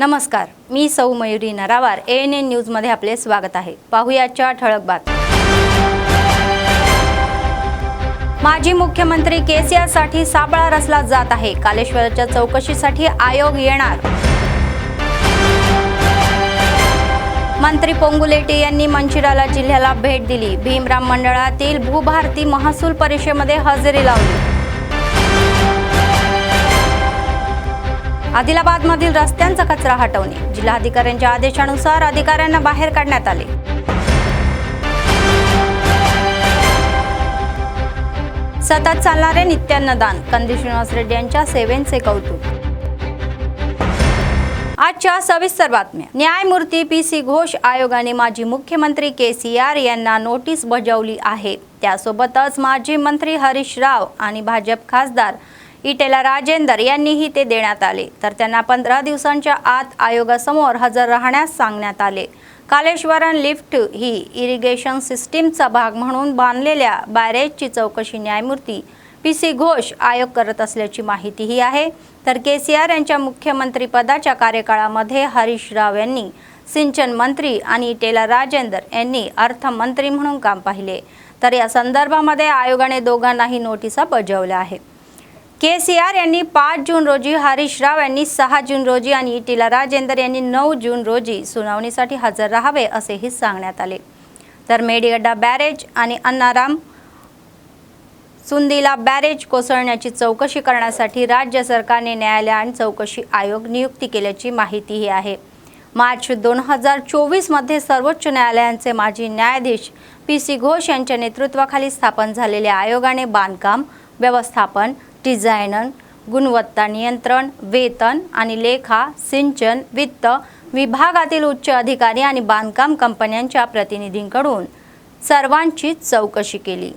नमस्कार, मी सौ मयुरी नरावार ANN न्यूजमध्ये आपले स्वागत आहे। पाहुयाच्या ठळक बातम्या। माजी मुख्यमंत्री केसीआर साठी साबळा रचला जात आहे। कालेश्वरच्या चौकशीसाठी आयोग येणार। मंत्री पोंगुलेटी यांनी मंचिराला जिल्ह्याला भेट दिली। भीमराम मंडळातील भूभारती महसूल परिषदेमध्ये हजेरी लावली। आदिलाबादमधील रस्त्यांचा कचरा हटवणे, जिल्हाधिकाऱ्यांच्या आदेशानुसार अधिकाऱ्यांना बाहेर काढण्यात आले। सतत चालणारे नित्यान्नदान, कंदी श्रीनिवास रेड्डी यांच्या सेवेचे कौतुक। आजच्या सविस्तर बातम्या। न्यायमूर्ती PC घोष आयोगाने माजी मुख्यमंत्री केसीआर यांना नोटीस बजावली आहे। त्यासोबतच माजी मंत्री हरीश राव आणि भाजप खासदार इटेला राजेंदर यांनीही ते देण्यात आले, तर त्यांना 15 दिवसांच्या आत आयोगासमोर हजर राहण्यास सांगण्यात आले। कालेश्वरन लिफ्ट ही इरिगेशन सिस्टीमचा भाग म्हणून बांधलेल्या बॅरेजची चौकशी न्यायमूर्ती PC घोष आयोग करत असल्याची माहितीही आहे। तर केसीआर यांच्या मुख्यमंत्री पदाच्या कार्यकाळामध्ये हरीश राव यांनी सिंचन मंत्री आणि इटेला राजेंदर यांनी अर्थमंत्री म्हणून काम पाहिले। तर या संदर्भामध्ये आयोगाने दोघांनाही नोटिसा बजावल्या आहेत। केसीआर यांनी 5 जून रोजी, हरीश राव यांनी 6 जून रोजी आणि इटेला राजेंदर यांनी 9 जून रोजी सुनावणीसाठी हजर राहावे असेही सांगण्यात आले। तर मेडीगड्डा बॅरेज आणि अन्नाराम सुंदीला बॅरेज कोसळण्याची चौकशी करण्यासाठी राज्य सरकारने न्यायालयाने चौकशी आयोग नियुक्ती केल्याची माहितीही आहे। मार्च 2024 मध्ये सर्वोच्च न्यायालयाचे माजी न्यायाधीश PC घोष यांच्या नेतृत्वाखाली स्थापन झालेल्या आयोगाने बांधकाम, व्यवस्थापन, डिझायनर, गुणवत्ता नियंत्रण, वेतन आणि लेखा, सिंचन, वित्त विभागातील उच्च अधिकारी आणि बांधकाम कंपन्यांच्या प्रतिनिधींकडून सर्वांची चौकशी केली।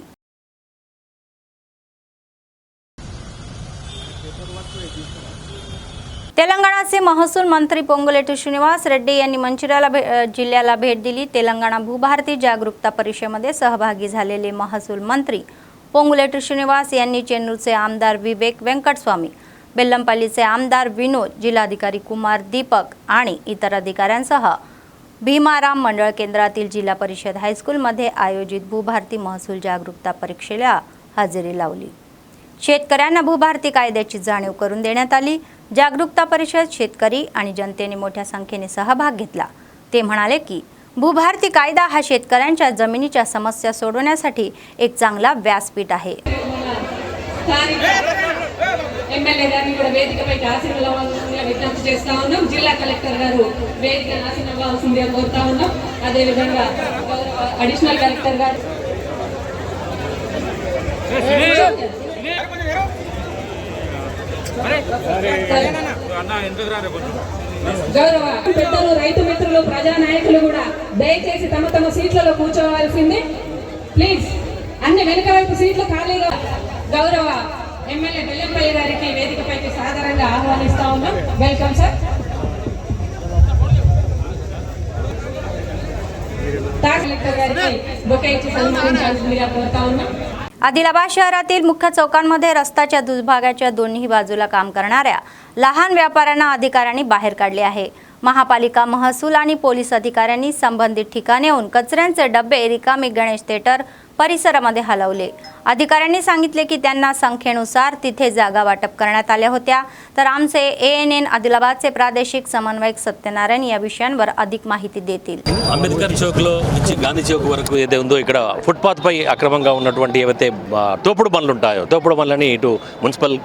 तेलंगणाचे महसूल मंत्री पोंगुलेटी श्रीनिवास रेड्डी यांनी मंचिराला जिल्ह्याला भेट दिली। तेलंगणा भूभारती जागरूकता परिषदेमध्ये सहभागी झालेले महसूल मंत्री पोंगुलेटी श्रीनिवास यांनी चेन्नूरचे आमदार विवेक वेंकटस्वामी, बेल्लंपल्लीचे आमदार विनोद, जिल्हाधिकारी कुमार दीपक आणि इतर अधिकाऱ्यांसह भीमाराम मंडळ केंद्रातील जिल्हा परिषद हायस्कूलमध्ये आयोजित भूभारती महसूल जागरूकता परीक्षेला हजेरी लावली। शेतकऱ्यांना भूभारती कायद्याची जाणीव करून देण्यात आली। जागरूकता परिषद शेतकरी आणि जनतेने मोठ्या संख्येने सहभाग घेतला। ते म्हणाले की भूभारती कायदा हा शेतकऱ्यांच्या जमिनीच्या समस्या सोडवण्यासाठी एक चांगला व्यासपीठ आहे। ఎమ్మెల్యే గారిని కూడా వేదికపైకి ఆశీర్వదించాలని విజ్ఞప్తి చేస్తా ఉన్నాం। జిల్లా కలెక్టర్ గారు వేదికను ఆశీర్వదించాల్సిందిగా కోరుతా ఉన్నాం। అదే విధంగా అడిషనల్ కలెక్టర్ గారు గౌరవ పెద్దలు, రైతు మిత్రులు, ప్రజానాయకులు కూడా దయచేసి తమ తమ సీట్లలో కూర్చోవాల్సింది ప్లీజ్। అన్ని వెనుక వైపు సీట్లు ఖాళీగా గౌరవ ఎమ్మెల్యే బెల్లంపల్లి గారికి వేదికపైకి సాదరంగా ఆహ్వానిస్తా ఉన్నాం। Welcome sir. కలెక్టర్ గారికి బొకే ఇచ్చి సన్మానించాల్సిందిగా కోరుతా ఉన్నాం। आदिलाबाद शहरातील मुख्य चौकांमध्ये रस्त्याच्या दुभागाच्या दोन्ही बाजूला काम करणाऱ्या लहान व्यापाऱ्यांना अधिकाऱ्यांनी बाहेर काढले आहे। महापालिका, महसूल आणि पोलीस अधिकाऱ्यांनी संबंधित ठिकाणी येऊन कचऱ्यांचे डबे रिकामी गणेश थिएटर परिसरामध्ये हलवले। अधिकाऱ्यांनी सांगितले की त्यांना संख्येनुसार तिथे जागा वाटप करण्यात आल्या होत्या। तर आमचे ANN आदिलाबादचे प्रादेशिक समन्वयक सत्यनारायण या विषयांवर अधिक माहिती देतील। అంబేద్కర్ చౌక్లో నుంచి గాంధీ చౌక్ వరకు ఏదైతే ఉందో ఇక్కడ ఫుట్పాత్ పై అక్రమంగా ఉన్నటువంటి ఏవైతే తోపుడు బండ్లు ఉంటాయో తోపుడు బండ్లని ఇటు మున్సిపల్,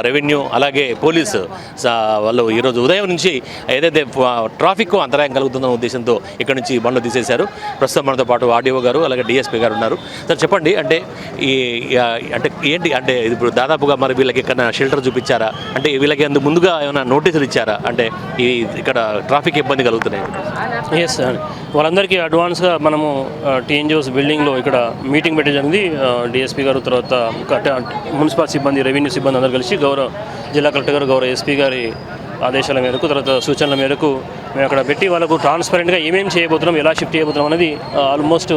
రెవెన్యూ అలాగే పోలీసు వాళ్ళు ఈరోజు ఉదయం నుంచి ఏదైతే ట్రాఫిక్ అంతరాయం కలుగుతుందన్న ఉద్దేశంతో ఇక్కడ నుంచి బండ్లు తీసేశారు। ప్రస్తుతం మనతో పాటు ఆర్డీఓ గారు అలాగే DSP గారు ఉన్నారు। సార్ చెప్పండి, అంటే ఏంటి అంటే ఇప్పుడు దాదాపుగా మరి వీళ్ళకి ఎక్కడ షెల్టర్ చూపించారా, అంటే వీళ్ళకి అందుకు ముందుగా ఏమైనా నోటీసులు ఇచ్చారా, అంటే ఇక్కడ ట్రాఫిక్ ఇబ్బంది కలుగుతున్నాయి? ఎస్ సార్, వాళ్ళందరికీ అడ్వాన్స్గా మనము TNGOs బిల్డింగ్లో ఇక్కడ మీటింగ్ పెట్టడం జరిగింది। DSP గారు, తర్వాత మున్సిపల్ సిబ్బంది, రెవెన్యూ సిబ్బంది అందరూ కలిసి గౌరవ జిల్లా కలెక్టర్ గారు, గౌరవ SP గారి ఆదేశాల మేరకు తర్వాత సూచనల మేరకు మేము అక్కడ పెట్టి వాళ్ళకు ట్రాన్స్పరెంట్గా ఏమేమి చేయబోతున్నాం, ఎలా షిఫ్ట్ చేయబోతున్నాం అనేది ఆల్మోస్ట్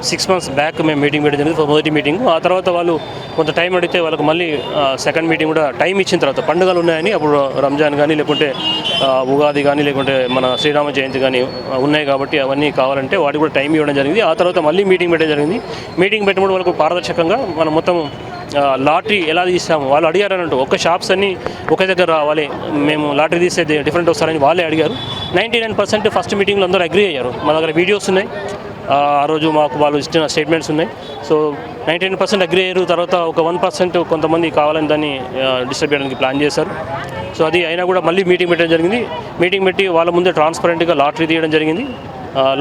6 months బ్యాక్ మేము మీటింగ్ పెట్టడం జరిగింది. మొదటి మీటింగ్ ఆ తర్వాత వాళ్ళు కొంత టైం అడిగితే వాళ్ళకు మళ్ళీ సెకండ్ మీటింగ్ కూడా టైం ఇచ్చిన తర్వాత పండుగలు ఉన్నాయని అప్పుడు రంజాన్ కానీ లేకుంటే ఉగాది కానీ లేకుంటే మన శ్రీరామ జయంతి కానీ ఉన్నాయి కాబట్టి అవన్నీ కావాలంటే వాటికి కూడా టైం ఇవ్వడం జరిగింది. ఆ తర్వాత మళ్ళీ మీటింగ్ పెట్టడం జరిగింది. మీటింగ్ పెట్టినప్పుడు వాళ్ళకు పారదర్శకంగా మనం మొత్తం లాటరీ ఎలా తీస్తాము వాళ్ళు అడిగారన్నట్టు ఒక్క షాప్స్ అన్నీ ఒకే దగ్గర రావాలి, మేము లాటరీ తీస్తే డిఫరెంట్ వస్తారని వాళ్ళే అడిగారు. 99% ఫస్ట్ మీటింగ్లో అందరూ అగ్రీ అయ్యారు. మా దగ్గర వీడియోస్ ఉన్నాయి, ఆ రోజు మాకు వాళ్ళు ఇచ్చిన స్టేట్మెంట్స్ ఉన్నాయి. సో 99% అగ్రీ అయ్యారు. తర్వాత ఒక 1% కొంతమంది కావాలని దాన్ని డిస్టర్బ్ చేయడానికి ప్లాన్ చేశారు. సో అది అయినా కూడా మళ్ళీ మీటింగ్ పెట్టడం జరిగింది. మీటింగ్ పెట్టి వాళ్ళ ముందే ట్రాన్స్పరెంట్గా లాటరీ తీయడం జరిగింది.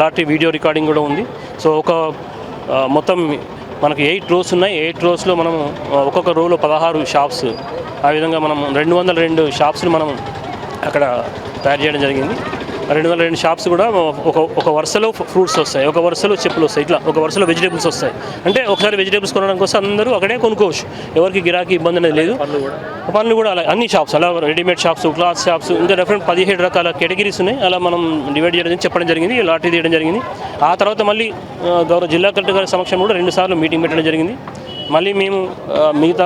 లాటరీ వీడియో రికార్డింగ్ కూడా ఉంది. సో ఒక మొత్తం మనకు 8 rows ఉన్నాయి. 8 rowsలో మనం ఒక్కొక్క రోలో 16 షాప్స్, ఆ విధంగా మనం 202 షాప్స్ని మనం అక్కడ తయారు చేయడం జరిగింది. 202 షాప్స్ కూడా ఒక వరుసలో ఫ్రూట్స్ వస్తాయి, ఒక వరుసలో చెప్పులు వస్తాయి, ఇట్లా ఒక వరుసలో వెజిటేబుల్స్ వస్తాయి. అంటే ఒకసారి వెజిటేబుల్స్ కొనడానికి వస్తే అందరూ అక్కడే కొనుక్కోవచ్చు, ఎవరికి గిరాకీ ఇబ్బంది అనేది లేదు. పనులు కూడా అలా అన్ని షాప్స్, అలా రెడీమేడ్ షాప్స్, క్లాత్ షాప్స్, ఇంకా డిఫరెంట్ 17 రకాల కేటగిరీస్ ఉన్నాయి. అలా మనం డివైడ్ చేయడం చెప్పడం జరిగింది, లాటరీ తీయడం జరిగింది. ఆ తర్వాత మళ్ళీ గౌరవ జిల్లా కలెక్టర్ గారి సమక్షంలో కూడా 2 సార్లు మీటింగ్ పెట్టడం జరిగింది. మళ్ళీ మేము మిగతా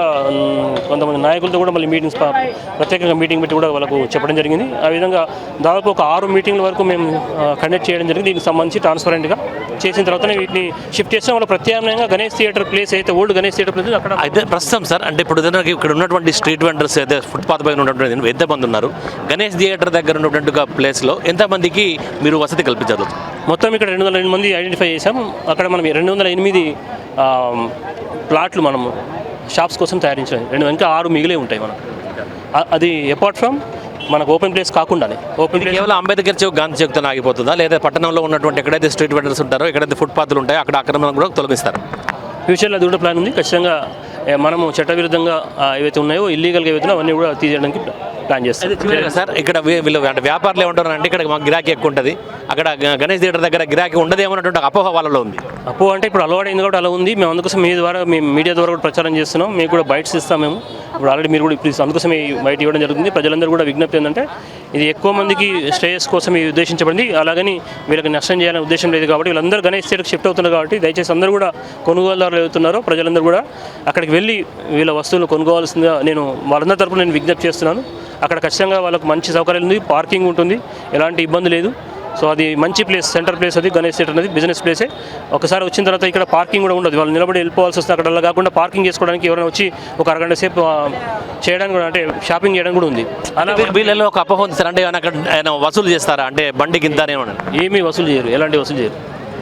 కొంతమంది నాయకులతో కూడా మళ్ళీ మీటింగ్స్ ప్రత్యేకంగా మీటింగ్ పెట్టి కూడా వాళ్ళకు చెప్పడం జరిగింది. ఆ విధంగా దాదాపు ఒక 6 మీటింగ్ల వరకు మేము కండక్ట్ చేయడం జరిగింది. దీనికి సంబంధించి ట్రాన్స్పరెంట్గా చేసిన తర్వాతనే వీటిని షిఫ్ట్ చేస్తాం. వాళ్ళ ప్రత్యామ్నాయంగా గణేష్ థియేటర్ ప్లేస్ అయితే ఓల్డ్ గణేష్ థియేటర్ ప్లేస్ అక్కడ అయితే ప్రస్తుతం సార్ అంటే ఇప్పుడు ఇక్కడ ఉన్నటువంటి స్ట్రీట్ వెండర్స్ అయితే ఫుట్పాత్ పైన ఉన్నటువంటి ఎంతమంది ఉన్నారు? గణేష్ థియేటర్ దగ్గర ఉన్నటువంటి ప్లేస్లో ఎంతమందికి మీరు వసతి కల్పించారు? మొత్తం ఇక్కడ 202 మంది ఐడెంటిఫై చేసాం. అక్కడ మనం 208 ప్లాట్లు మనము షాప్స్ కోసం తయారించాలి. ఇంకా 6 మిగిలే ఉంటాయి మనకు. అది అపార్ట్ ఫ్రమ్ మనకు ఓపెన్ ప్లేస్ కాకుండానే ఓపెన్ ప్లేస్ కేవలం అంబేద్కర్ చౌక్, గాంధీ చౌక్తో ఆగిపోతుందా, లేదా పట్టణంలో ఉన్నటువంటి ఎక్కడైతే స్ట్రీట్ వెండర్స్ ఉంటారో, ఎక్కడైతే ఫుట్పాత్లు ఉంటాయో అక్కడ ఆక్రమణ కూడా తొలగిస్తారు? ఫ్యూచర్లో అది కూడా ప్లాన్ ఉంది. ఖచ్చితంగా మనము చట్టవిరుద్ధంగా ఏవైతే ఉన్నాయో, ఇల్లీగల్గా ఏవైతే అవన్నీ కూడా తీసేయడానికి ప్లాన్ చేస్తాం. సార్ ఇక్కడ వీళ్ళు అంటే వ్యాపారులు ఏమంటారు అంటే ఇక్కడ మాకు గిరాకీ ఎక్కువ ఉంటుంది, అక్కడ గణేష్ థియేటర్ దగ్గర గిరాకీ ఉండదేమన్నటువంటి అపోహ వాళ్ళలో ఉంది. అపోహ అంటే ఇప్పుడు అలవాటైంది కాబట్టి అలా ఉంది. మేము అందుకోసం మీ ద్వారా, మేము మీడియా ద్వారా కూడా ప్రచారం చేస్తున్నాం. మీకు కూడా బైట్స్ ఇస్తాం మేము. ఇప్పుడు ఆల్రెడీ మీరు కూడా ఇప్పుడు అందుకోసం ఈ బయట ఇవ్వడం జరుగుతుంది. ప్రజలందరూ కూడా విజ్ఞప్తి ఏంటంటే ఇది ఎక్కువ మందికి శ్రేయస్ కోసం ఇది ఉద్దేశించబడింది. అలాగని వీళ్ళకి నష్టం చేయాలనే ఉద్దేశం లేదు కాబట్టి వీళ్ళందరూ గణేష్ థియేటర్కి షిఫ్ట్ అవుతున్నారు కాబట్టి దయచేసి అందరూ కూడా కొనుగోలుదారులు అవుతున్నారో ప్రజలందరూ కూడా అక్కడికి వెళ్ళి వీళ్ళ వస్తువులు కొనుక్కోవాల్సిందిగా నేను వాళ్ళందరి తరపున నేను విజ్ఞప్తి చేస్తున్నాను. అక్కడ ఖచ్చితంగా వాళ్ళకు మంచి సౌకర్యాలు ఉంది, పార్కింగ్ ఉంటుంది, ఎలాంటి ఇబ్బంది లేదు. సో అది మంచి ప్లేస్, సెంటర్ ప్లేస్. అది గణేష్ థియేటర్ అనేది బిజినెస్ ప్లేసే. ఒకసారి వచ్చిన తర్వాత ఇక్కడ పార్కింగ్ కూడా ఉండదు, వాళ్ళు నిలబడి వెళ్ళిపోవాల్సి వస్తుంది. అక్కడ అలా కాకుండా పార్కింగ్ చేసుకోవడానికి ఎవరైనా వచ్చి ఒక అరగంట సేపు చేయడానికి కూడా, అంటే షాపింగ్ చేయడానికి కూడా ఉంది. అలా వీళ్ళలో ఒక అపోహ ఉంది సార్, అంటే ఆయన వసూలు చేస్తారా అంటే బండికి ఇంత ఏమీ వసూలు చేయరు, ఎలాంటి వసూలు చేయరు.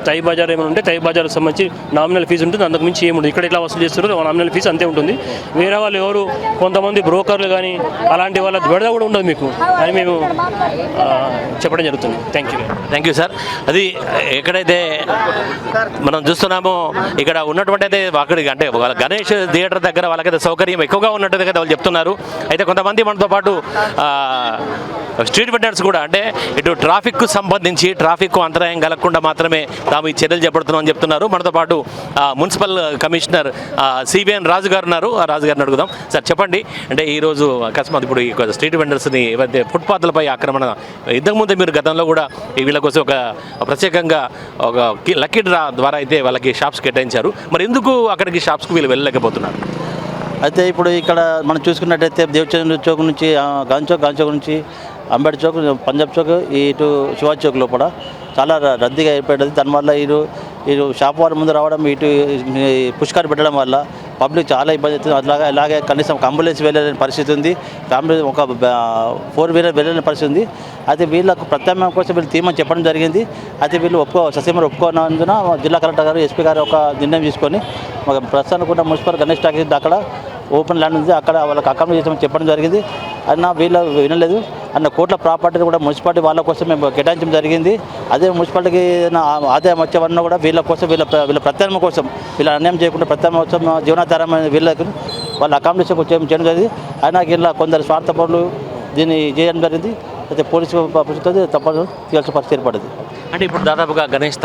తై బజార్ ఏమైనా ఉంటే తై బజార్కి సంబంధించి నామినల్ ఫీజు ఉంటుంది, అంతకు మించి ఏముంటుంది. ఇక్కడ ఎట్లా వసూలు చేస్తారో నామినల్ ఫీజు అంతే ఉంటుంది. వేరే వాళ్ళు ఎవరు కొంతమంది బ్రోకర్లు కానీ అలాంటి వాళ్ళ బెడద కూడా ఉండదు మీకు అని మేము చెప్పడం జరుగుతుంది. Thank you sir. అది ఎక్కడైతే మనం చూస్తున్నామో ఇక్కడ ఉన్నటువంటి అయితే అక్కడికి అంటే గణేష్ థియేటర్ దగ్గర వాళ్ళకైతే సౌకర్యం ఎక్కువగా ఉన్నట్టుగా వాళ్ళు చెప్తున్నారు. అయితే కొంతమంది మనతో పాటు స్ట్రీట్ వెండర్స్ కూడా అంటే ఇటు ట్రాఫిక్కు సంబంధించి ట్రాఫిక్ అంతరాయం కలగకుండా మాత్రమే తాము ఈ చర్యలు చేపడుతున్నామని చెప్తున్నారు. మనతో పాటు మున్సిపల్ కమిషనర్ సివిఎన్ రాజు గారు ఉన్నారు. ఆ రాజు గారిని అడుగుదాం. సార్ చెప్పండి, అంటే ఈరోజు అకస్మాత్ ఇప్పుడు ఈ స్ట్రీట్ వెండర్స్ని ఏవైతే ఫుట్పాత్లపై ఆక్రమణ ఇంతకుముందే మీరు గతంలో కూడా వీళ్ళ కోసం ఒక ప్రత్యేకంగా ఒక లక్కీ డ్రా ద్వారా అయితే వాళ్ళకి షాప్స్ కేటాయించారు. మరి ఎందుకు అక్కడికి షాప్స్కి వీళ్ళు వెళ్ళలేకపోతున్నారు? అయితే ఇప్పుడు ఇక్కడ మనం చూసుకున్నట్టయితే దేవచంద్ర చౌక్ నుంచి గాంధీ చౌక్ నుంచి అంబేద్కర్ చౌక్, పంజాబ్ చౌక్, ఇటు శివాజీ చౌక్ లోపల చాలా రద్దీగా ఏర్పడ్డది. దానివల్ల ఇటు షాప్ వాళ్ళ ముందు రావడం, ఇటు పుష్కర్ పెట్టడం వల్ల పబ్లిక్ చాలా ఇబ్బంది అవుతుంది. అలాగే కనీసం అంబులెన్స్ వెళ్ళలేని పరిస్థితి ఉంది, ఫ్యామిలీ ఒక 4 వీలర్ వెళ్ళలేని పరిస్థితి ఉంది. అయితే వీళ్ళకు ప్రత్యామ్నాయం కోసం వీళ్ళు తీమని చెప్పడం జరిగింది. అయితే వీళ్ళు ససీమని ఒప్పుకోనందున జిల్లా కలెక్టర్ గారు, ఎస్పీ గారు ఒక నిర్ణయం తీసుకొని ప్రస్తుతానికి కూడా మున్సిపల్ గణేష్ టాకీస్ అక్కడ ఓపెన్ ల్యాండ్ ఉంది, అక్కడ వాళ్ళకి అకామిడేట్ చేసామని చెప్పడం జరిగింది. అన్న వీళ్ళు వినలేదు. అన్న కోట్ల ప్రాపర్టీని కూడా మున్సిపాలిటీ వాళ్ళ కోసం మేము కేటాయించడం జరిగింది. అదే మున్సిపాలిటీకి ఆదాయం వచ్చేవన్నా కూడా వీళ్ళ కోసం వీళ్ళ ప్రత్యామ్నాయం కోసం వీళ్ళ అన్యాయం చేయకుండా ప్రత్యామ్నాయం కోసం జీవనాధారమైన వీళ్ళకి వాళ్ళ అకామిడేషన్ చేయడం జరిగింది. అయినా ఇలా కొందరు స్వార్థపరులు దీన్ని చేయడం జరిగింది. అయితే పోలీసు పరిస్థితి తప్పదు తీయాల్సిన పరిస్థితి ఏర్పడింది. అంటే ఇప్పుడు దాదాపుగా గణేష్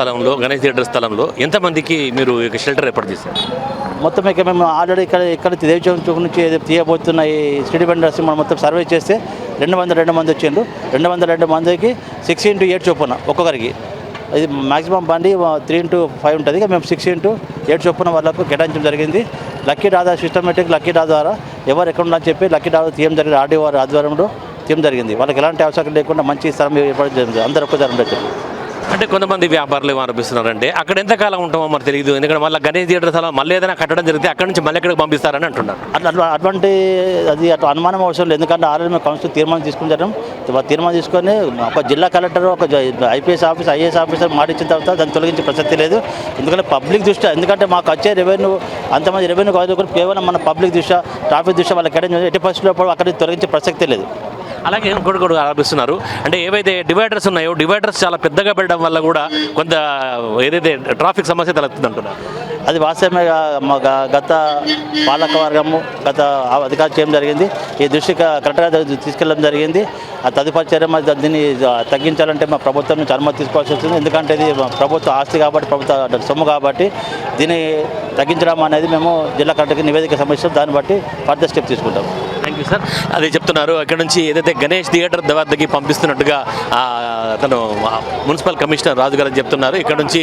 థియేటర్ స్థలంలో ఎంతమందికి మీరు ఇక షెల్టర్ ఏర్పాటు చేశారు? మొత్తం ఇక మేము ఆల్రెడీ ఇక్కడ దేవచౌక్ చౌక్ నుంచి తీయబోతున్న ఈ స్టడీ బండర్స్ మనం మొత్తం సర్వే చేస్తే 202 మంది వచ్చిండ్రు. 202 మందికి 6x8 చొప్పున ఒక్కొక్కరికి. ఇది మ్యాక్సిమం బండి 3x5 ఉంటుంది. ఇక మేము 6x8 చొప్పున వాళ్ళకు కేటాయించడం జరిగింది. Lucky draw systematic lucky draw ద్వారా ఎవరు ఎక్కడ ఉందని చెప్పి లక్కీ డ్రా తీయడం జరిగింది. ఆర్డీఓ వారి ఆధ్వర్యంలో తీయడం జరిగింది. వాళ్ళకి ఎలాంటి అవసరం లేకుండా మంచి స్థలం ఏర్పాటు జరిగింది. అందరూ ఒక్క ధర ఉండొచ్చు. అంటే కొంతమంది వ్యాపారులు ఏమనిపిస్తున్నారంటే అక్కడ ఎంతకాలం ఉంటామో మరి తెలియదు, ఎందుకంటే మళ్ళీ గణేష్ థియేటర్ స్థలం మళ్ళీ ఏదైనా కట్టడం జరిగితే అక్కడ నుంచి మళ్ళీ ఎక్కడికి పంపిస్తారని అంటున్నారు. అటువంటి అటు అనుమానం అవసరం లేదు. ఎందుకంటే ఆల్రెడీ మేము కౌన్సిల్ తీర్మానం తీసుకుంటాం. తీర్మానం తీసుకొని ఒక జిల్లా కలెక్టర్ ఒక ఐపీఎస్ ఆఫీసర్ ఐఏఎస్ ఆఫీసర్ మాట ఇచ్చిన తర్వాత దాన్ని తొలగించే ప్రసక్తి లేదు. ఎందుకంటే పబ్లిక్ దృష్ట్యా, ఎందుకంటే మాకు వచ్చే రెవెన్యూ అంతమంది రెవెన్యూ కాదు, కేవలం మన పబ్లిక్ దృష్ట్యా ట్రాఫిక్ దృష్ట్యా వాళ్ళకి ఎట్టి పరిస్థితుల్లో అక్కడ తొలగించే ప్రసక్తి లేదు. అలాగే ఇంకోటి కూడా ఆరోపిస్తున్నారు, అంటే ఏవైతే డివైడర్స్ ఉన్నాయో డివైడర్స్ చాలా పెద్దగా పెట్టడం వల్ల కూడా కొంత ఏదైతే ట్రాఫిక్ సమస్య తలెత్తుంది అంటున్నారు. అది వాస్తవమే. గత పాలక వర్గము గత అధికారులు చేయడం జరిగింది. ఈ దృష్టికి కరెక్ట్గా తీసుకెళ్ళడం జరిగింది. ఆ తదుపరి చర్య దీన్ని తగ్గించాలంటే మా ప్రభుత్వం నుంచి అనుమతి తీసుకోవాల్సి వస్తుంది. ఎందుకంటే ఇది ప్రభుత్వ ఆస్తి కాబట్టి, ప్రభుత్వ సొమ్ము కాబట్టి దీన్ని తగ్గించడం అనేది మేము జిల్లా కలెక్టర్కి నివేదిక సమస్య, దాన్ని బట్టి ఫర్దర్ స్టెప్ తీసుకుంటాం. Thank you sir. అదే చెప్తున్నారు, ఇక్కడ నుంచి ఏదైతే గణేష్ థియేటర్ వద్దకి పంపిస్తున్నట్టుగా తను మున్సిపల్ కమిషనర్ రాజు గారు చెప్తున్నారు. ఇక్కడ నుంచి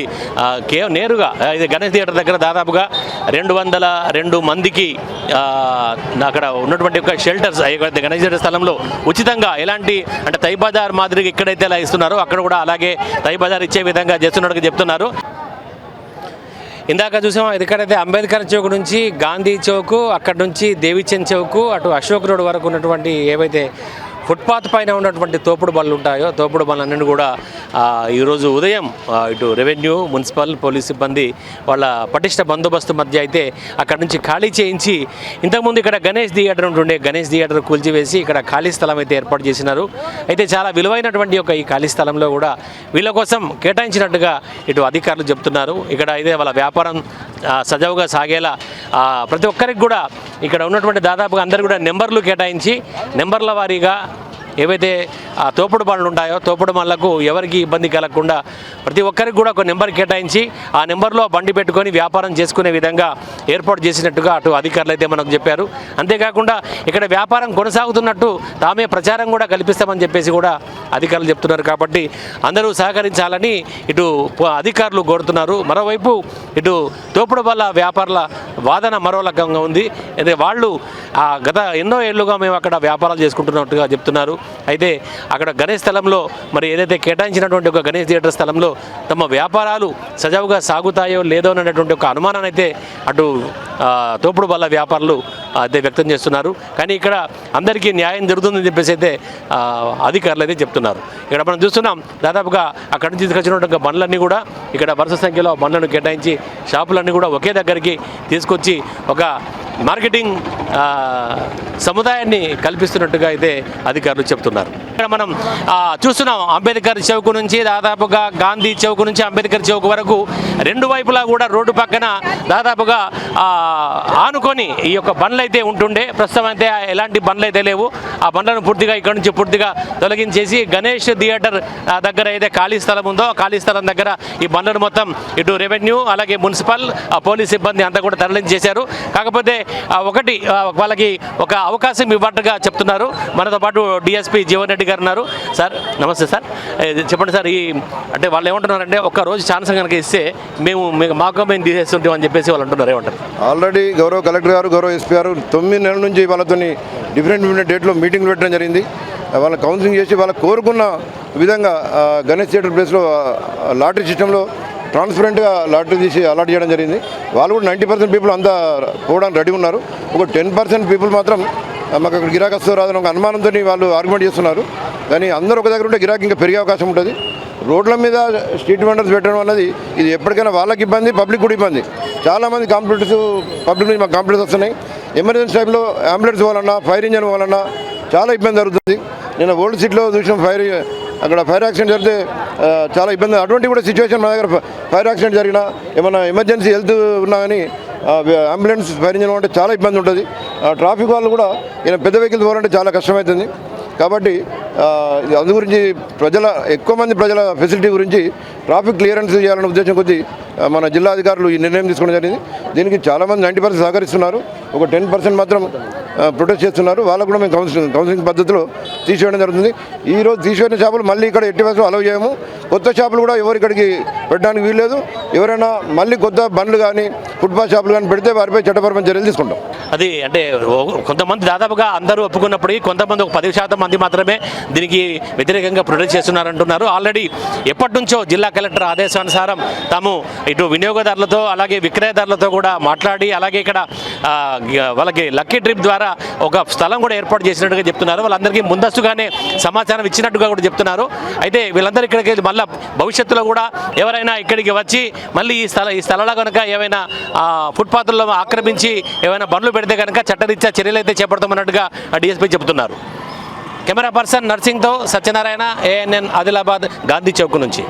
నేరుగా ఇది గణేష్ థియేటర్ దగ్గర దాదాపుగా 202 మందికి అక్కడ ఉన్నటువంటి ఒక షెల్టర్స్ గణేష్ థియేటర్ స్థలంలో ఉచితంగా ఎలాంటి అంటే తైబజార్ మాదిరిగా ఎక్కడైతే ఎలా ఇస్తున్నారో అక్కడ కూడా అలాగే తైబజార్ ఇచ్చే విధంగా చేస్తున్నట్టుగా చెప్తున్నారు. ఇందాక చూసాం ఎక్కడైతే అంబేద్కర్ చౌక్ నుంచి గాంధీ చౌక్, అక్కడ నుంచి దేవిచంద్ చౌక్, అటు అశోక్ రోడ్ వరకు ఉన్నటువంటి ఏవైతే ఫుట్పాత్ పైన ఉన్నటువంటి తోపుడు బండ్లు ఉంటాయో తోపుడు బండ్లన్నీ కూడా ఈరోజు ఉదయం ఇటు రెవెన్యూ మున్సిపల్ పోలీస్ సిబ్బంది వాళ్ళ పటిష్ట బందోబస్తు మధ్య అయితే అక్కడ నుంచి ఖాళీ చేయించి, ఇంతకుముందు ఇక్కడ గణేష్ థియేటర్ ఉంటుండే గణేష్ థియేటర్ కూల్చివేసి ఇక్కడ ఖాళీ స్థలం అయితే ఏర్పాటు చేసినారు. అయితే చాలా విలువైనటువంటి ఈ ఖాళీ స్థలంలో కూడా వీళ్ళ కోసం కేటాయించినట్టుగా ఇటు అధికారులు చెప్తున్నారు. ఇక్కడ అయితే వాళ్ళ వ్యాపారం సజావుగా సాగేలా ప్రతి ఒక్కరికి కూడా ఇక్కడ ఉన్నటువంటి దాదాపుగా అందరు కూడా నెంబర్లు కేటాయించి నెంబర్ల వారీగా ఏవైతే తోపుడు బండ్లు ఉంటాయో తోపుడు బండ్లకు ఎవరికి ఇబ్బంది కలగకుండా ప్రతి ఒక్కరికి కూడా ఒక నెంబర్ కేటాయించి ఆ నెంబర్లో బండి పెట్టుకొని వ్యాపారం చేసుకునే విధంగా ఏర్పాటు చేసినట్టుగా అటు అధికారులు అయితే మనకు చెప్పారు. అంతేకాకుండా ఇక్కడ వ్యాపారం కొనసాగుతున్నట్టు తామే ప్రచారం కూడా కల్పిస్తామని చెప్పేసి కూడా అధికారులు చెప్తున్నారు. కాబట్టి అందరూ సహకరించాలని ఇటు అధికారులు కోరుతున్నారు. మరోవైపు ఇటు తోపుడు బళ్ళ వ్యాపారుల వాదన మరో రకంగా ఉంది. అయితే వాళ్ళు గత ఎన్నో ఏళ్లుగా మేము అక్కడ వ్యాపారాలు చేసుకుంటున్నట్టుగా చెప్తున్నారు. అయితే అక్కడ గణేష్ స్థలంలో మరి ఏదైతే కేటాయించినటువంటి ఒక గణేష్ థియేటర్ స్థలంలో తమ వ్యాపారాలు సజావుగా సాగుతాయో లేదో అనేటువంటి ఒక అనుమానాన్ని అయితే అటు తోపుడు బళ్ళ వ్యాపారులు అయితే వ్యక్తం చేస్తున్నారు. కానీ ఇక్కడ అందరికీ న్యాయం జరుగుతుందని చెప్పేసి అయితే అధికారులు అయితే చెప్తున్నారు. ఇక్కడ మనం చూస్తున్నాం దాదాపుగా అక్కడి నుంచి తీసుకొచ్చినటువంటి బండ్లన్నీ కూడా ఇక్కడ వరుస సంఖ్యలో బండ్లను కేటాయించి షాపులన్నీ కూడా ఒకే దగ్గరికి తీసుకొచ్చి ఒక మార్కెటింగ్ సముదాయాన్ని కల్పిస్తున్నట్టుగా అయితే అధికారులు చెప్తున్నారు. ఇక్కడ మనం చూస్తున్నాం అంబేద్కర్ చౌక్ నుంచి దాదాపుగా గాంధీ చౌక్ నుంచి అంబేద్కర్ చౌక్ వరకు రెండు వైపులా కూడా రోడ్డు పక్కన దాదాపుగా ఆనుకొని ఈ యొక్క బండ్లు అయితే ఉంటుండే. ప్రస్తుతం అయితే ఎలాంటి బండ్లు అయితే లేవు. ఆ బండ్లను పూర్తిగా ఇక్కడ నుంచి పూర్తిగా తొలగించేసి గణేష్ థియేటర్ దగ్గర అయితే ఖాళీ స్థలం ఉందో ఆ ఖాళీ స్థలం దగ్గర ఈ బండ్లను మొత్తం ఇటు రెవెన్యూ అలాగే మున్సిపల్ పోలీస్ సిబ్బంది అంతా కూడా తరలించేశారు. కాకపోతే ఒకటి వాళ్ళకి ఒక అవకాశం ఇవ్వట్టుగా చెప్తున్నారు. మనతో పాటు డిఎస్పీ జీవన్ రెడ్డి గారు ఉన్నారు. సార్ నమస్తే సార్, చెప్పండి సార్. అంటే వాళ్ళు ఏమంటున్నారంటే ఒక్క రోజు ఛాన్స్ కనుక ఇస్తే మాకు మేము తీసేస్తుంటాం అని చెప్పేసి వాళ్ళు అంటున్నారు. ఏమంటారు? ఆల్రెడీ గౌరవ కలెక్టర్ గారు గౌరవ ఎస్పీ గారు 9 నెలల నుంచి వాళ్ళతో డిఫరెంట్ డేట్లో మీటింగ్లు పెట్టడం జరిగింది. వాళ్ళని కౌన్సిలింగ్ చేసి వాళ్ళకి కోరుకున్న విధంగా గణేష్ థియేటర్ ప్లేస్లో లాటరీ సిస్టంలో ట్రాన్స్పరెంట్గా లాటరీ తీసి అలాట్ చేయడం జరిగింది. వాళ్ళు కూడా 90% పీపుల్ అంతా పోవడానికి రెడీ ఉన్నారు. ఒక 10% పీపుల్ మాత్రం మాకు అక్కడ గిరాకీ వస్తూ రాదని ఒక అనుమానంతో వాళ్ళు ఆర్గ్యుమెంట్ చేస్తున్నారు. కానీ అందరూ ఒక దగ్గర ఉంటే గిరాకీ ఇంకా పెరిగే అవకాశం ఉంటుంది. రోడ్ల మీద స్ట్రీట్ వెండర్స్ పెట్టడం అన్నది ఇది ఎప్పటికైనా వాళ్ళకి ఇబ్బంది, పబ్లిక్ కూడా ఇబ్బంది. చాలామంది కంప్లైంట్స్ పబ్లిక్ నుంచి మాకు కంప్లైంట్స్ వస్తున్నాయి. ఎమర్జెన్సీ టైంలో అంబులెన్స్ పోవాలన్నా ఫైర్ ఇంజన్ పోవాలన్నా చాలా ఇబ్బంది జరుగుతుంది. నేను ఓల్డ్ సిటీలో చూసిన అక్కడ ఫైర్ యాక్సిడెంట్ జరిగితే చాలా ఇబ్బంది. అటువంటి కూడా సిచ్యువేషన్ మా దగ్గర ఫైర్ యాక్సిడెంట్ జరిగినా ఏమైనా ఎమర్జెన్సీ హెల్త్ ఉన్నా కానీ అంబులెన్స్ ఫైర్ ఇంజన్ అంటే చాలా ఇబ్బంది ఉంటుంది. ట్రాఫిక్ వాళ్ళు కూడా పెద్ద వెహికల్స్ పోవాలంటే చాలా కష్టమవుతుంది. కాబట్టి అందు గురించి ఎక్కువ మంది ప్రజల ఫెసిలిటీ గురించి ట్రాఫిక్ క్లియరెన్స్ చేయాలనే ఉద్దేశం కొద్దీ మన జిల్లా అధికారులు ఈ నిర్ణయం తీసుకోవడం జరిగింది. దీనికి చాలామంది 90% సహకరిస్తున్నారు. ఒక 10% మాత్రం ప్రొటెస్ట్ చేస్తున్నారు. వాళ్ళకు కూడా మేము కౌన్సిలింగ్ పద్ధతిలో తీసివేయడం జరుగుతుంది. ఈరోజు తీసివేసిన షాపులు మళ్ళీ ఇక్కడ ఎట్టి పరిస్థితుల్లో అలౌ చేయము. కొత్త షాపులు కూడా ఎవరు ఇక్కడికి పెట్టడానికి వీల్లేదు. ఎవరైనా మళ్ళీ కొత్త బండ్లు కానీ ఫుట్పాత్ షాపులు కానీ పెడితే వారిపై చట్టపరమైన చర్యలు తీసుకుంటాం. అది అంటే కొంతమంది దాదాపుగా అందరూ ఒప్పుకున్నప్పటికీ కొంతమంది ఒక 10% మంది మాత్రమే దీనికి వ్యతిరేకంగా ప్రొటెస్ట్ చేస్తున్నారంటున్నారు. ఆల్రెడీ ఎప్పటి నుంచో జిల్లా కలెక్టర్ ఆదేశానుసారం తాము ఇటు వినియోగదారులతో అలాగే విక్రయదారులతో కూడా మాట్లాడి అలాగే ఇక్కడ వాళ్ళకి లక్కీ ట్రిప్ ద్వారా ఒక స్థలం కూడా ఏర్పాటు చేసినట్టుగా చెప్తున్నారు. వాళ్ళందరికీ ముందస్తుగానే సమాచారం ఇచ్చినట్టుగా కూడా చెప్తున్నారు. అయితే వీళ్ళందరూ ఇక్కడికి మళ్ళీ భవిష్యత్తులో కూడా ఎవరైనా ఇక్కడికి వచ్చి మళ్ళీ ఈ స్థలంలో కనుక ఏమైనా ఫుట్పాత్లో ఆక్రమించి ఏమైనా బండ్లు పెడితే కనుక చట్టరీత్యా చర్యలు అయితే చేపడతామన్నట్టుగా డిఎస్పీ చెబుతున్నారు. కెమెరా పర్సన్ నర్సింगతో सत्यनारायण ANN आदिलाबाद गांधी चौक నుంచి.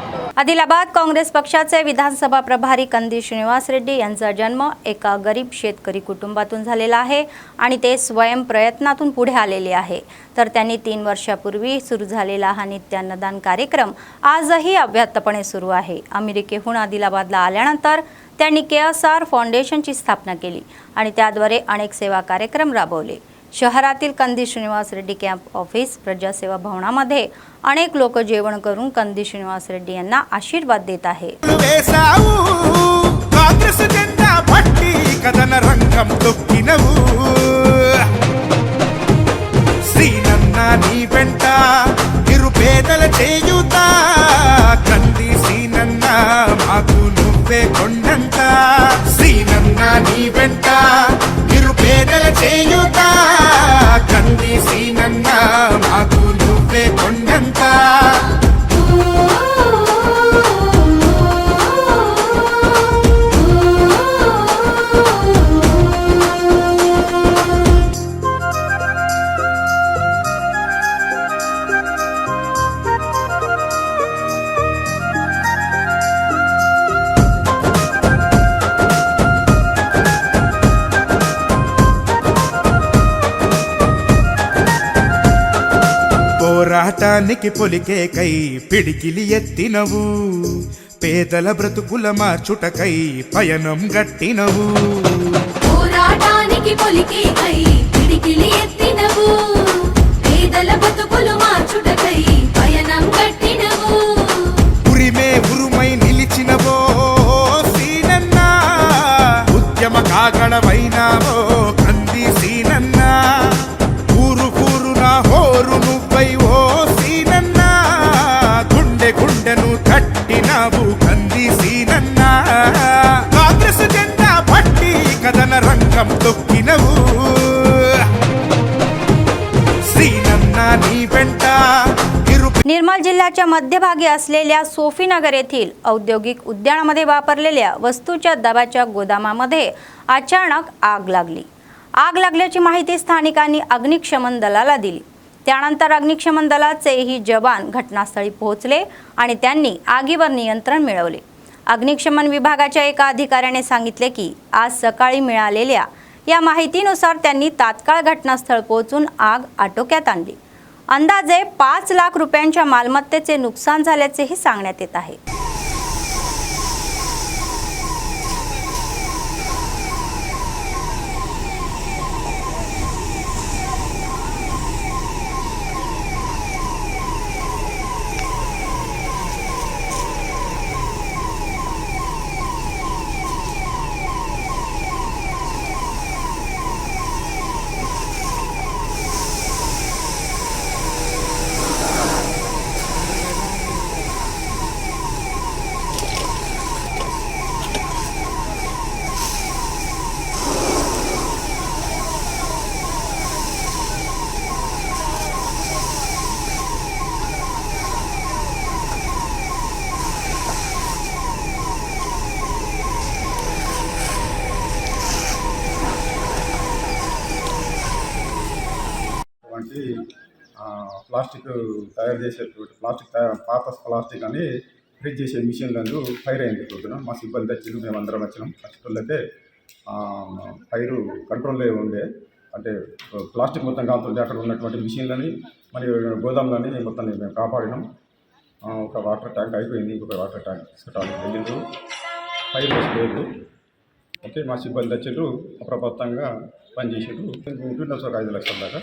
आदिलाबाद काँग्रेस पक्षाचे विधानसभा प्रभारी कंदी श्रीनिवास रेड्डी यांचा जन्म एका गरीब शेतकरी कुटुंबातून झालेला आहे आणि ते स्वयं प्रयत्नातून पुढे आलेले आहे. तर त्यांनी 3 वर्षापूर्वी सुरू झालेला हा नित्य अन्नदान कार्यक्रम आजही अव्याहतपणे सुरू आहे. अमेरिकेहून आदिलाबादला आल्यानंतर त्यांनी KSR फाउंडेशनची स्थापना केली आणि त्याद्वारे अनेक सेवा कार्यक्रम राबवले. शहरातील कंदी श्रीनिवास रेड्डी कॅम्प ऑफिस प्रजासेवा भवनामध्ये अनेक लोक जेवण करून कंदी श्रीनिवास रेड्डी यांना आशीर्वाद देत आहे. काँग्रेस जెండా పట్టి కదన రంగం తొక్కినవు శ్రీనన్న నీ వెంట నిరుపేదల చేయుత కంది శ్రీనన్న మాకు నువ్వే కొండంత శ్రీనన్న నీ వెంట నిరుపేదల చేయుత కంది శ్రీనన్న మాకు నువ్వే కొండంత పోరాటానికి పొలికేకై పిడికిలి ఎత్తినవు పేదల బ్రతుకుల మార్చుటకై పయనం గట్టినవు పోరాటానికి పొలికేకై పిడికిలి ఎత్తినవు పేదల బ్రతుకులు మార్చుటకై పయనం గట్టినవు ఉరిమే ఉరుమై నిలిచినవో సీనన్న ఉద్యమ కాగడమైనావో కంది సీనన్న ఊరు కూరున హోరు నువ్వై ఓ సీనన్న గుండె గుండెను తట్టినావు కంది సీనన్న కాంగ్రెస్ జెండా పట్టి కదన రంగం తొక్కినవు సీనన్న నీ వెంట निर्मल जिल्ह्याच्या मध्यभागी असलेल्या सोफीनगर येथील औद्योगिक उद्यानामध्ये वापरलेल्या वस्तूच्या दबाच्या गोदामामध्ये अचानक आग लागली. आग लागल्याची माहिती स्थानिकांनी अग्निशमन दलाला दिली. त्यानंतर अग्निशमन दलाचेही जवान घटनास्थळी पोहोचले आणि त्यांनी आगीवर नियंत्रण मिळवले. अग्निशमन विभागाच्या एका अधिकाऱ्याने सांगितले की आज सकाळी मिळालेल्या या माहितीनुसार त्यांनी तात्काळ घटनास्थळ पोहोचून आग आटोक्यात आणली. अंदाजे 5 लाख रुपयांच्या मालमत्तेचे नुकसान झाल्याचेही सांगण्यात येत आहे. ప్లాస్టిక్ తయారు చేసేటువంటి పాత ప్లాస్టిక్ అని ఫ్రిడ్జ్ చేసే మిషన్లందు ఫైర్ అయింది. పొద్దున మా సిబ్బంది వచ్చింది, మేమందరం వచ్చినాం. ఫస్ట్ అయితే ఫైరు కంట్రోల్లో ఉండే అంటే ప్లాస్టిక్ మొత్తం కాలుతుంది. అక్కడ ఉన్నటువంటి మిషన్లని మరి గోదాంలని మొత్తం మేము కాపాడినాం. ఒక వాటర్ ట్యాంక్ అయిపోయింది, ఇంకొక వాటర్ ట్యాంక్ తీసుకురావడానికి వెళ్ళిండ్రు. ఫైర్ లేదు. ఓకే, మా సిబ్బంది వచ్చారు, అప్రమత్తంగా పనిచేసారు. ఉంటున్నాం సార్ 5 లక్షల दाका.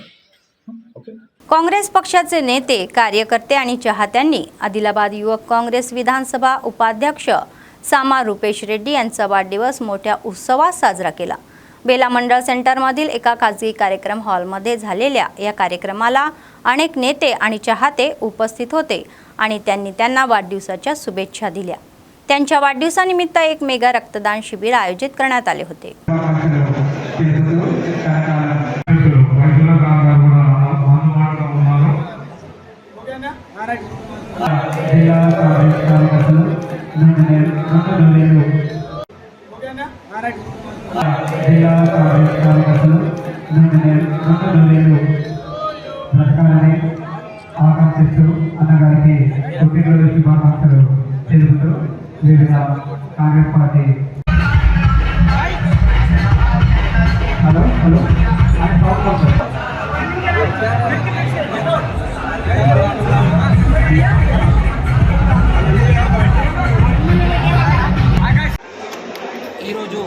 ओके. काँग्रेस पक्षाचे नेते, कार्यकर्ते आणि चाहत्यांनी आदिलाबाद युवक काँग्रेस विधानसभा उपाध्यक्ष सामा रुपेश रेड्डी यांचा वाढदिवस मोठ्या उत्सवात साजरा केला. बेला मंडळ सेंटरमधील एका खाजगी कार्यक्रम हॉलमध्ये झालेल्या या कार्यक्रमाला अनेक नेते आणि चाहते उपस्थित होते आणि त्यांनी त्यांना वाढदिवसाच्या शुभेच्छा दिल्या. त्यांच्या वाढदिवसानिमित्त एक मेगा रक्तदान शिबिर आयोजित करण्यात आले होते. ఆకాంక్షిస్తూ అన్నగారికి పుట్టినరోజు శుభాకాంక్షలు తెలుపుతూ వివిధ కాంగ్రెస్ పార్టీ హలో ఈరోజు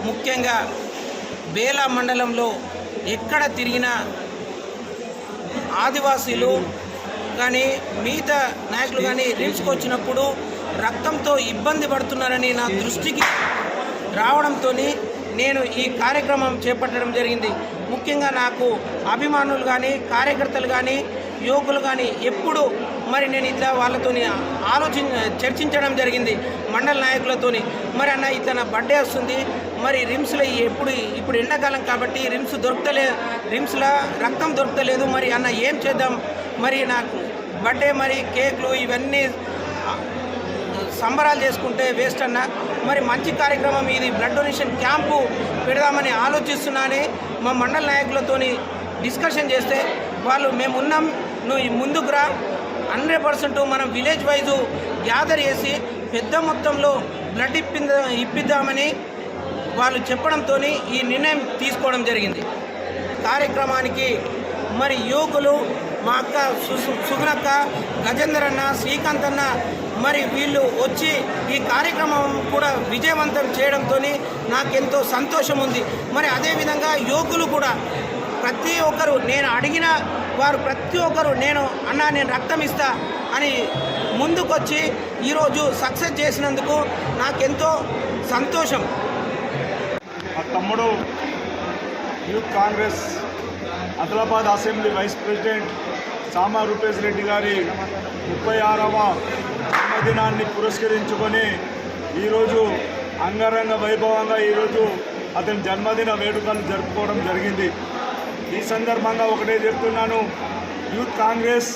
ముఖ్యంగా బేలా మండలంలో ఎక్కడ తిరిగినా ఆదివాసీలు కానీ మిగతా నాయకులు కానీ రిమ్స్కి వచ్చినప్పుడు రక్తంతో ఇబ్బంది పడుతున్నారని నా దృష్టికి రావడంతో నేను ఈ కార్యక్రమం చేపట్టడం జరిగింది. ముఖ్యంగా నాకు అభిమానులు కానీ కార్యకర్తలు కానీ యువకులు కానీ ఎప్పుడు మరి నేను ఇట్లా వాళ్ళతో చర్చించడం జరిగింది మండల నాయకులతోని. మరి అన్న ఇట్లా నా బర్త్డే వస్తుంది, మరి రిమ్స్లో ఇప్పుడు ఎండాకాలం కాబట్టి రిమ్స్లో రక్తం దొరకలేదు, మరి అన్న ఏం చేద్దాం, మరి నాకు బర్త్డే మరి కేకులు ఇవన్నీ సంబరాలు చేసుకుంటే వేస్ట్ అన్న, మరి మంచి కార్యక్రమం ఇది, బ్లడ్ డొనేషన్ క్యాంపు పెడదామని ఆలోచిస్తున్నానని మా మండల నాయకులతోని డిస్కషన్ చేస్తే వాళ్ళు మేమున్నాం, నువ్వు ముందుకు రా, 100% మనం విలేజ్ వైజు గ్యాదర్ చేసి పెద్ద మొత్తంలో బ్లడ్ ఇప్పిద్దామని వాళ్ళు చెప్పడంతో ఈ నిర్ణయం తీసుకోవడం జరిగింది. కార్యక్రమానికి మరి యువకులు మా అక్క సుగుణక్క, గజేందర్ అన్న, శ్రీకాంత్ అన్న మరి వీళ్ళు వచ్చి ఈ కార్యక్రమం కూడా విజయవంతం చేయడంతో నాకెంతో సంతోషం ఉంది. మరి అదేవిధంగా యువకులు కూడా ప్రతి ఒక్కరు నేను అడిగిన వారు ప్రతి ఒక్కరు నేను రక్తం ఇస్తా అని ముందుకొచ్చి ఈరోజు సక్సెస్ చేసినందుకు నాకెంతో సంతోషం. మా తమ్ముడు youth Congress Adilabad assembly vice president Sama Rupesh Reddy గారి 36వ జన్మదినాన్ని పురస్కరించుకొని ఈరోజు అంగరంగ వైభవంగా ఈరోజు అతని జన్మదిన వేడుకలు జరుపుకోవడం జరిగింది. ఈ సందర్భంగా ఒకటే చెప్తున్నాను, యూత్ కాంగ్రెస్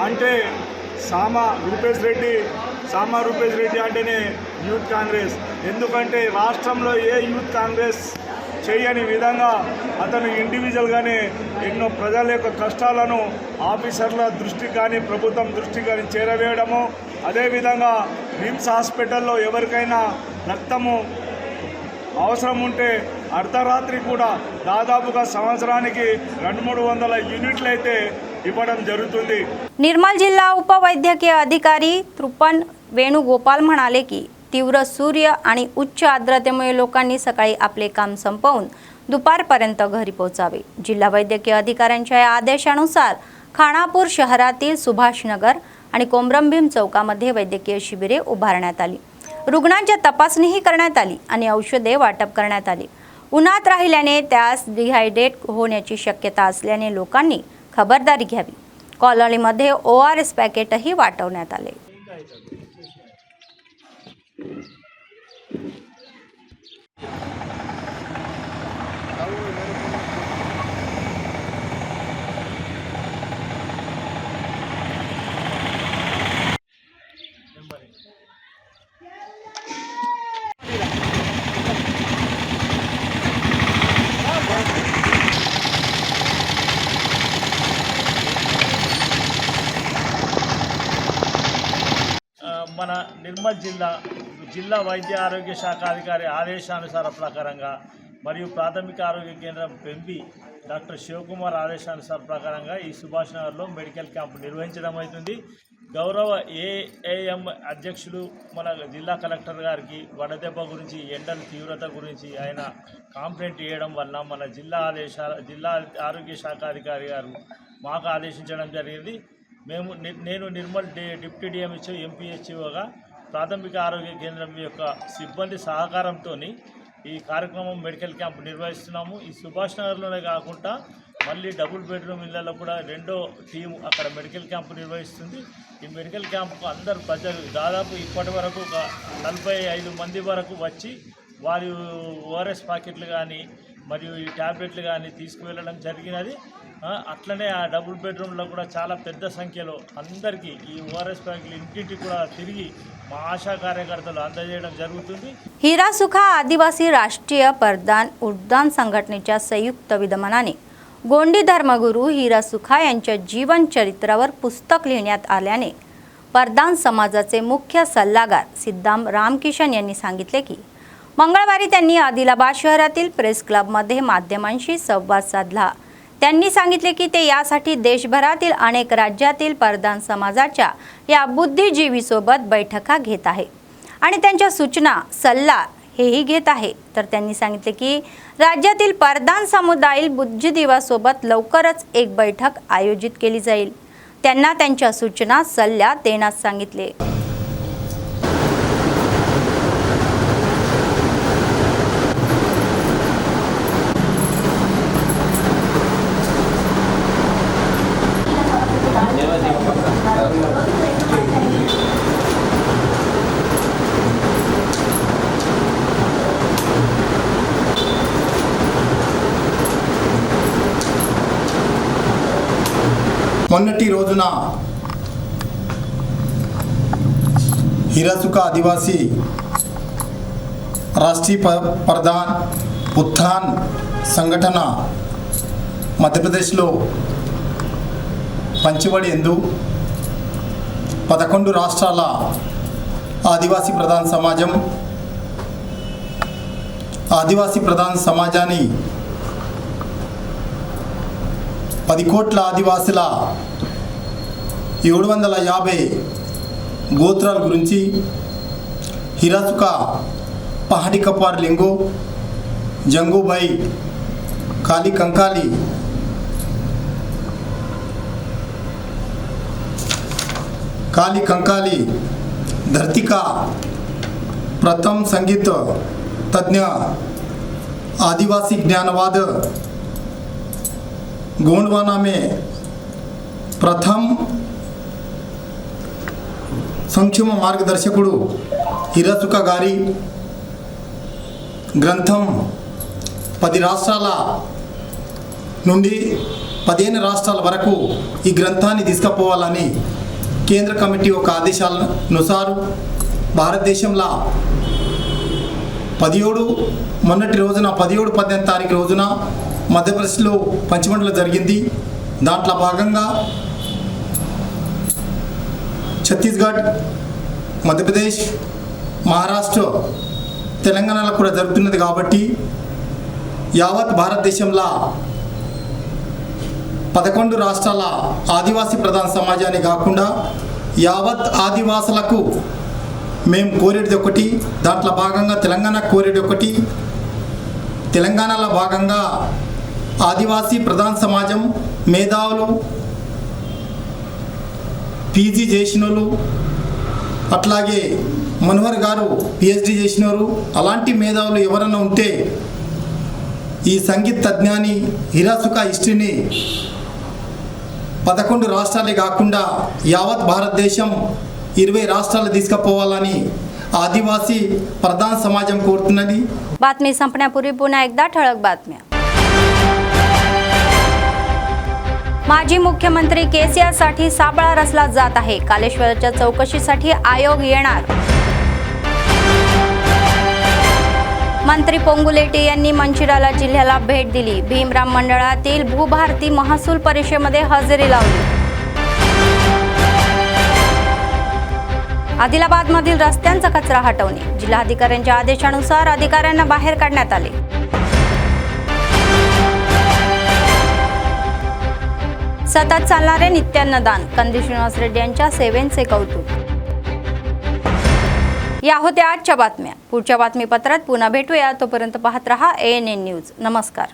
అంటే సామా రూపేష్ రెడ్డి అంటేనే యూత్ కాంగ్రెస్. ఎందుకంటే రాష్ట్రంలో ఏ యూత్ కాంగ్రెస్ చేయని విధంగా అతను ఇండివిజువల్గానే ఎన్నో ప్రజల యొక్క కష్టాలను ఆఫీసర్ల దృష్టికి కానీ ప్రభుత్వం దృష్టికి కానీ చేరవేయడము, అదేవిధంగా రిమ్స్ హాస్పిటల్లో ఎవరికైనా రక్తము అవసరం ఉంటే అర్ధరాత్రి కూడా దాదాపుగా సంవత్సరానికి 200-300 యూనిట్లు అయితే ఇవ్వడం జరుగుతుంది. निर्मल जिल्हा उपवैद्यकीय अधिकारी तृपन वेणुगोपाल म्हणाले की तीव्र सूर्य आणि उच्च आर्द्रतेमुळे लोकांनी सकाळी आपले काम संपवून दुपारपर्यंत घरी पोहोचावे. जिल्हा वैद्यकीय अधिकाऱ्यांच्या या आदेशानुसार खानापूर शहरातील सुभाषनगर आणि कोमरंभीम चौकामध्ये वैद्यकीय शिबिरे उभारण्यात आली. रुग्णांच्या तपासणीही करण्यात आली आणि औषधे वाटप करण्यात आली. उन्हात राहिल्याने त्यास डिहायड्रेट होण्याची शक्यता असल्याने लोकांनी खबरदारी घ्यावी. कॉलनीमध्ये ORS पॅकेटही वाटवण्यात आले. మన నిర్మల్ జిల్లా వైద్య ఆరోగ్య శాఖ అధికారి ఆదేశానుసార ప్రకారంగా మరియు ప్రాథమిక ఆరోగ్య కేంద్రం పెంపి డాక్టర్ శివకుమార్ ఆదేశానుసార ప్రకారంగా ఈ సుభాష్ నగర్లో మెడికల్ క్యాంప్ నిర్వహించడం అవుతుంది. గౌరవ ఏఐఎం అధ్యక్షులు మన జిల్లా కలెక్టర్ గారికి వడదెబ్బ గురించి, ఎండల తీవ్రత గురించి ఆయన కాంప్లైంట్ చేయడం వల్ల మన జిల్లా ఆరోగ్య శాఖ అధికారి గారు మాకు ఆదేశించడం జరిగింది. నేను నిర్మల్ డిప్యూటీ డిఎంహెచ్ఓ ఎంపీహెచ్ఓగా ప్రాథమిక ఆరోగ్య కేంద్రం యొక్క సిబ్బంది సహకారంతో ఈ కార్యక్రమం మెడికల్ క్యాంప్ నిర్వహిస్తున్నాము. ఈ సుభాష్ నగర్లోనే కాకుండా మళ్ళీ డబుల్ బెడ్రూమ్ ఇళ్లలో కూడా రెండో టీం అక్కడ మెడికల్ క్యాంప్ నిర్వహిస్తుంది. ఈ మెడికల్ క్యాంప్కు అందరు ప్రజలు దాదాపు ఇప్పటి వరకు ఒక 45 మంది వరకు వచ్చి వారి ఓఆర్ఎస్ ప్యాకెట్లు కానీ మరియు ఈ ట్యాబ్లెట్లు కానీ తీసుకువెళ్ళడం జరిగినది. అట్లనే ఆ డబుల్ బెడ్రూమ్లో కూడా చాలా పెద్ద సంఖ్యలో అందరికీ ఈ ఓఆర్ఎస్ ప్యాకెట్లు ఇంటింటికి కూడా తిరిగి మా ఆశా कार्यकर्त्याలు అందజేయడం జరుగుతుంది. हिरा सुखा आदिवासी राष्ट्रीय परदान उड्डाण संघटनेच्या संयुक्त विद्यमानाने गोंडी धर्मगुरू हिरा सुखा यांच्या जीवन चरित्रावर पुस्तक लिहिण्यात आल्याने परदान समाजाचे मुख्य सल्लागार सिद्धाम रामकिशन यांनी सांगितले की मंगळवारी त्यांनी आदिलाबाद शहरातील प्रेस क्लबमध्ये माध्यमांशी संवाद साधला. त्यांनी सांगितले की ते यासाठी देशभरातील अनेक राज्यातील परदान समाजाच्या या बुद्धिजीवीसोबत बैठका घेत आहे आणि त्यांच्या सूचना सल्ला हेही घेत आहे. तर त्यांनी सांगितले की राज्यातील परदान समुदाय बुद्धिजीवासोबत लवकरच एक बैठक आयोजित केली जाईल. त्यांना त्यांच्या सूचना सल्ला देण्यास सांगितले. మొన్నటి రోజున హిరాసుకా ఆదివాసీ రాష్ట్రీయ ప్రధాన్ ఉత్థాన్ సంఘటన మధ్యప్రదేశ్లో పంచవడి ఎందు 11 రాష్ట్రాల ఆదివాసీ ప్రధాన సమాజం ఆదివాసీ ప్రధాన సమాజాన్ని 10 కోట్ల ఆదివాసుల 750 గోత్రాల గురించి హిరాసుకా పహాడి కపార్ లింగో జంగూబాయి కాలి కంకాలి काली कंकाली धरती का प्रथम संगीत तज्ञ आदिवासी ज्ञानवाद गोंडवाना में प्रथम संक्षेम मार्गदर्शकुడు హిరాసుకా గారి గ్రంథం 10 రాష్ట్రాల నుండి 15 రాష్ట్రాల వరకు ఈ గ్రంథాన్ని తీసుకుపోవాలని కేంద్ర కమిటీ ఒక ఆదేశాలనుసారం భారతదేశంలో 17 మొన్నటి రోజున 17-18 తారీఖు రోజున మధ్యప్రదేశ్లో పంచమండలో జరిగింది. దాంట్లో భాగంగా ఛత్తీస్గఢ్, మధ్యప్రదేశ్, మహారాష్ట్ర, తెలంగాణలో కూడా జరుగుతున్నది. కాబట్టి యావత్ భారతదేశంలో 11 రాష్ట్రాల ఆదివాసీ ప్రధాన సమాజాన్ని కాకుండా యావత్ ఆదివాసులకు మేము కోరేది ఒకటి. దాంట్లో భాగంగా తెలంగాణ కోరేది ఒకటి. తెలంగాణలో భాగంగా ఆదివాసీ ప్రధాన సమాజం మేధావులు, పీజీ చేసినోళ్ళు, అట్లాగే మనోహర్ గారు పిహెచ్డి చేసినారు. అలాంటి మేధావులు ఎవరైనా ఉంటే ఈ సంగీత తజ్ఞాని హిరాసుకా హిస్టరీని 11 రాష్ట్రాలే కాకుండా యావత్ భారతదేశం 20 రాష్ట్రాలు తీసుకుపోవాలని आदिवासी प्रधान समाजम कोरतुన్నది. बातमी संपण्यापूर्वी पुन्हा एकदा ठळक बातम्या. माजी मुख्यमंत्री केसीआर साठी साबळा रचला जात आहे. कालेश्वरच्या चौकशीसाठी आयोग येणार. मंत्री पोंगुलेटी यांनी मंचिराला जिल्ह्याला भेट दिली. भीमराम मंडळातील भूभारती महसूल परिषदेमध्ये हजेरी लावली. आदिलाबादमधील रस्त्यांचा कचरा हटवणे. जिल्हाधिकाऱ्यांच्या आदेशानुसार अधिकाऱ्यांना बाहेर काढण्यात आले. सतत चालणारे नित्यान्नदान कंदी श्रीनिवास रेड्डी यांच्या सेवेंचे कौतुक. या होत्या आजच्या बातम्या. पुढच्या बातमीपत्रात पुन्हा भेटूया. तोपर्यंत पाहत रहा ANN न्यूज. नमस्कार.